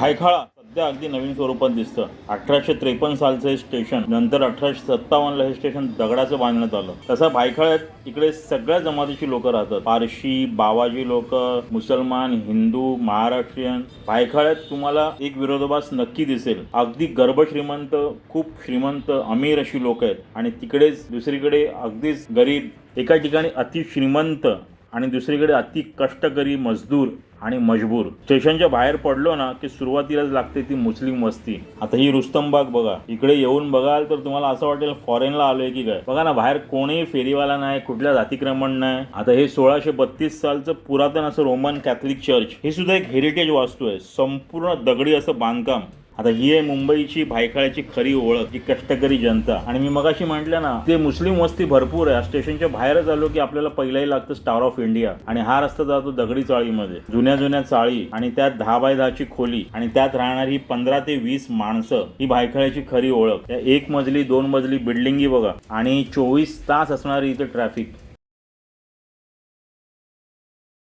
भायखळा सध्या अगदी नवीन स्वरूपात दिसतं. 1853 सालचं हे स्टेशन, नंतर 1857ला हे स्टेशन दगडाचं बांधण्यात आलं. तसं भायखळ्यात इकडे सगळ्या जमातीची लोक राहतात. पारशी, बावाजी लोक, मुसलमान, हिंदू, महाराष्ट्रीयन. भायखळ्यात तुम्हाला एक विरोधाभास नक्की दिसेल. अगदी गर्भश्रीमंत, खूप श्रीमंत, अमीर अशी लोक आहेत आणि तिकडेच दुसरीकडे अगदीच गरीब. एका ठिकाणी अति श्रीमंत आणि दुसरीकडे अति कष्टकरी मजदूर आणि मजबूर. स्टेशनच्या बाहेर पडलो ना की सुरुवातीलाच लागते ती मुस्लिम वस्ती. आता ही रुस्तमबाग बघा. इकडे येऊन बघाल तर तुम्हाला असं वाटेल फॉरेनला आलोय की काय. बघा ना, बाहेर कोणीही फेरीवाला नाही, कुठल्या जातीक्रमण नाही. आता हे 1632 सालचं पुरातन असं रोमन कॅथलिक चर्च, हे सुद्धा एक हेरिटेज वास्तू आहे. संपूर्ण दगडी असं बांधकाम. आता ही आहे मुंबईची भायखळ्याची खरी ओळख, ही कष्टकरी जनता. आणि मी मगाशी म्हटलं ना, ते मुस्लिम वस्ती भरपूर आहे. स्टेशनच्या बाहेरच आलो की आपल्याला पहिलाही लागतं स्टार ऑफ इंडिया, आणि हा रस्ता जातो दगडी चाळीमध्ये. जुन्या जुन्या चाळी आणि त्यात 10 बाय 10ची खोली आणि त्यात राहणारी 15 ते 20 माणसं, ही भायखळ्याची खरी ओळख. या 1 मजली 2 मजली बिल्डिंगी बघा आणि 24 तास असणारी इथे ट्रॅफिक.